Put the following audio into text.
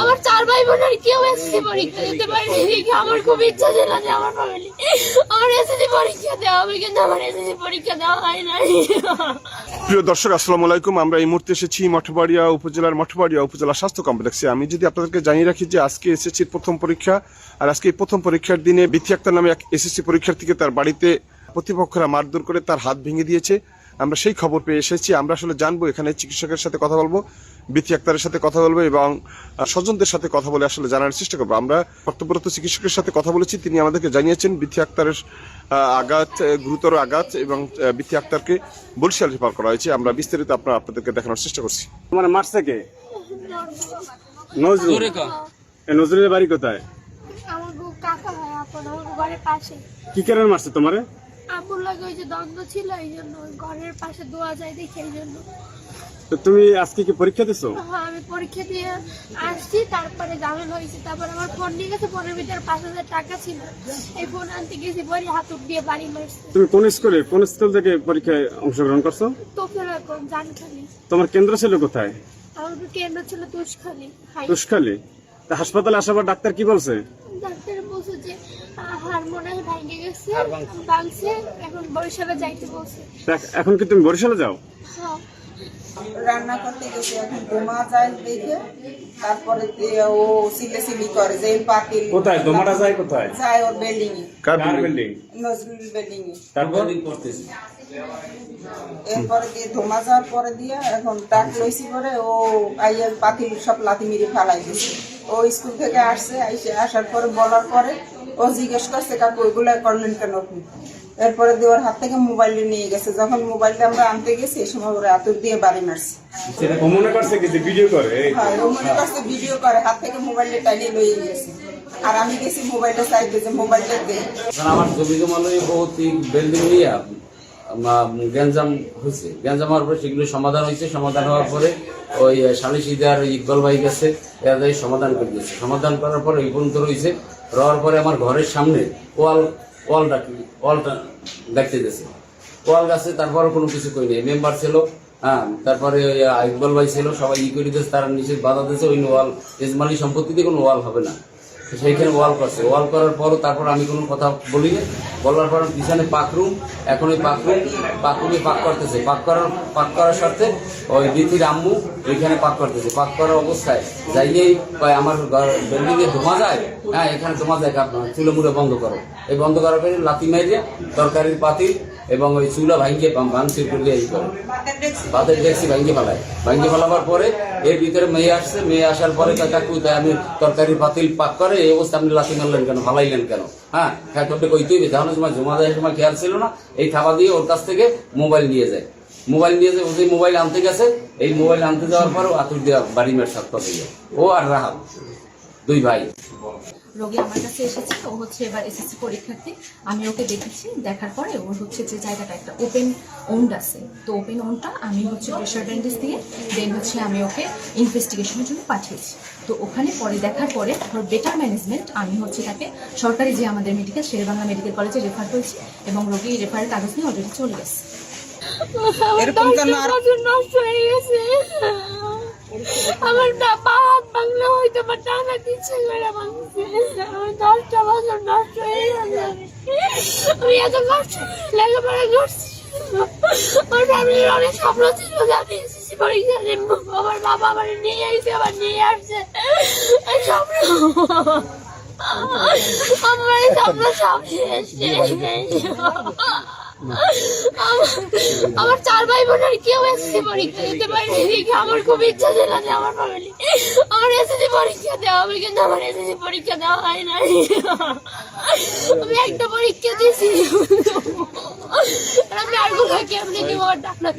আমার 4 ভাই বোনের কেউ এসএসসি পরীক্ষা দিতে পারেনি দেখে আমার খুব ইচ্ছা ছিল যে আমার ফ্যামিলি আমার এসএসসি পরীক্ষা দেওয়া হবে, কিন্তু আমার এসএসসি পরীক্ষা দেওয়া হয় নাই। প্রিয় দর্শক, আসসালামু আলাইকুম। আমরা এই মুহূর্তে এসেছি মঠবাড়িয়া উপজেলার মঠবাড়িয়া উপজেলা স্বাস্থ্য কমপ্লেক্সে। আমি যদি আপনাদেরকে জানিয়ে রাখি যে আজকে এসএসসির প্রথম পরীক্ষা, আর আজকে এই প্রথম পরীক্ষার দিনে বিথি আক্তার নামে এক এসএসসি পরীক্ষার্থীকে তার বাড়িতে প্রতিপক্ষরা মারধর করে তার হাত ভেঙে দিয়েছে। আমরা সেই খবর পেয়ে এসেছি। আমরা আসলে জানবো, এখানে চিকিৎসকের সাথে কথা বলবো, বিথি আক্তারের সাথে কথা বলবো এবং স্বজনদের সাথে কথা বলে আসলে জানার চেষ্টা করবো। আমরা কর্তব্যরত চিকিৎসকের সাথে কথা বলেছি, তিনি আমাদেরকে জানিয়েছেন বিথি আক্তারের আঘাত, গুরুতর আঘাত, এবং বিথি আক্তারকে বরিশাল রেফার করা হয়েছে। আমরা বিস্তারিত আপনাদেরকে দেখানোর চেষ্টা করছি। তোমার মারছে কে? নজরুল। নজরুলের বাড়ি কোথায়? আমার কাকা হয় আপন, আমার ঘরের পাশে। কি কারণে মারছে তোমারে? আপুর লাগে ওই যে দ্বন্দ্ব ছিল, এই জন্য ঘরের পাশে দোয়া যায় দেখে এই জন্য। তো তুমি আজকে কি পরীক্ষা দিছো? হ্যাঁ, আমি পরীক্ষা দিয়ে আসছি, তারপরে ঝামেলা হয়েছে। তারপর আমার ফোন নিয়ে গেছে, ফোনের ভিতরে 5,000 টাকা ছিল। এই ফোন আনতে গেছি, পরে হাতুড় দিয়ে বাড়ি মারছে। তুমি কোন স্কুল থেকে পরীক্ষায় অংশগ্রহণ করছো? তোকে জানখালি। তোমার কেন্দ্র ছিল কোথায়? আমার কেন্দ্র ছিল তুষখালী। তুষখালী। তা হাসপাতালে আসার পর ডাক্তার কি বলছে? ডাক্তার বলছে যে হাড় মনে হয় ভেঙে গেছে, ভাঙছে, এখন বরিশালে যাইতে বলছে। এখন কি তুমি বরিশালে যাও? হ্যাঁ, রান্না করতে গেছে, এখন দোমা যায় দেখে তারপরে ও সিলেসিলি করে যে পাতিল। কোথায় দোমাটা যায়? কোথায় যায়? ওর বিল্ডিং এ। কার বিল্ডিং? নজরুল বিল্ডিং এ। তারপর এরপরে দিয়ে ধোমা যাওয়ার পরে দিয়ে এখন ডাক লইছি করে ও আইয়ার পাতিল সব লাথি মেরে ফালাই দিছে। ও স্কুল থেকে আসছে, আসার পরে বলার পরে ও জিজ্ঞেস করছে কাকু ওইগুলা করলেন কেন আপনি? এরপরে দিয়ে ওর হাত থেকে মোবাইলটা নিয়ে গেছে। যখন মোবাইলটা আমরা আনতে গেছি এই সময় ওরা আতুর দিয়ে বাড়ি মারছে। ও মনে করছে কি ভিডিও করে? হ্যাঁ, ও মনে করছে ভিডিও করে, হাত থেকে মোবাইলটা টাইনিয়ে লইয়ে গেছে। আর আমি গেছি মোবাইলটা সাইড দিয়েছে, মোবাইলটা দিয়ে আমার জমি জমালয় বহুত বিল্ডিং নিয়ে গ্যাঞ্জাম হয়েছে। গ্যাঞ্জাম হওয়ার পরে সেগুলো সমাধান হয়েছে। সমাধান হওয়ার পরে ওই সালিশিদার ইকবাল ভাই গেছে, এরা সমাধান করে দিয়েছে। সমাধান করার পরে এই পর্যন্ত রয়েছে। রওয়ার পরে আমার ঘরের সামনে ওয়ালটা দেখতে গেছে, ওয়াল গাছে। তারপরে কোনো কিছু করি নেই। মেম্বার ছিল, হ্যাঁ, তারপরে ইকবাল ভাই ছিল, সবাই করে দিয়েছে। তারা নিচে বাধা দিয়েছে, ওই ওয়াল ইসমালি সম্পত্তিতে কোনো ওয়াল হবে না। সেইখানে ওয়াল করছে। ওয়াল করার পরও তারপর আমি কোনো কথা বলি না। বলার পর পিছনে পাকরুম, এখন ওই পাকরুমে পাক করতেছে। পাক করার সাথে ওই বিথির আম্মু ওইখানে পাক করতেছে। পাক করার অবস্থায় যাইয়েই আমার বিল্ডিং এ ধোঁয়া যায়, হ্যাঁ, এখানে ধোঁয়া যায়, আপনার চুলো মুড়ে বন্ধ করো। এই বন্ধ করার পরে লাথি মাইরে তরকারির পাতিল এবং ওই চুলা ভাঙ্গিয়ে ভাঙচুর করলে এই করে ভাতের ডেক্সি ভাঙ্গিয়ে ফেলাবার পরে এর ভিতরে মেয়ে আসছে। মেয়ে আসার পরে কাকু তাই আমি তরকারির পাতিল পাক করে এই অবস্থা আপনি লাথি মারলেন কেন, ফালাইলেন কেন? হ্যাঁ, তোকে কইতেই তাহলে সময় জমা দেওয়ার সময় খেয়াল ছিল না। এই থাবা দিয়ে ওর কাছ থেকে মোবাইল নিয়ে যায়। ওই মোবাইল আনতে গেছে। এই মোবাইল আনতে যাওয়ার পরও আতুর দেওয়া বাড়ি মেয়ের সাথে কথা দিয়ে ও আর রাহাত দুই ভাই। রোগী আমার কাছে এসেছে, ও হচ্ছে এবার এসএসসি পরীক্ষার্থী। আমি ওকে দেখেছি, দেখার পরে ওর হচ্ছে যে জায়গাটা একটা ওপেন ওন্ড আছে, তো ওপেন ওন্ডটা আমি হচ্ছে প্রেশার ব্যান্ডেজ দিয়ে দেন হচ্ছে আমি ওকে ইনভেস্টিগেশনের জন্য পাঠিয়েছি। তো ওখানে পরে দেখার পরে ওর বেটার ম্যানেজমেন্ট আমি হচ্ছে তাকে সরকারি যে আমাদের মেডিকেল শেরেবাংলা মেডিকেল কলেজে রেফার করেছি এবং রোগী রেফারের কাগজ নিয়ে অলরেডি চলে গেছে। এরকম কেন আর নষ্ট হয়ে গেছে। আমার পা হাত ভাঙলে হয়তো আমার টাকা দিচ্ছে করে ভাঙছে। আমার 10টা বছর নষ্ট হয়ে গেছে। আমি এত কষ্ট লেখাপড়া করছি। আমার ফ্যামিলির অনেক স্বপ্ন ছিল যে আমি এসএসসি পরীক্ষা দেব। আমার বাবা আমার নিয়ে আইছে, আবার নিয়ে আসছে স্বপ্ন। আমার এই স্বপ্ন সব শেষ। আমার 4 ভাই বোনের কেউ এসএসসি পরীক্ষা দিতে পারেনি দেখে আমার খুব ইচ্ছা ছিল যে আমার ফ্যামিলি আমার এসএসসি পরীক্ষা দেওয়া হবে, কিন্তু আমার এসএসসি পরীক্ষা দেওয়া হয় নাই। আমি একটা পরীক্ষা দিয়েছি, আমি আর কোথাও কেমনি কি আমার ডাক্তার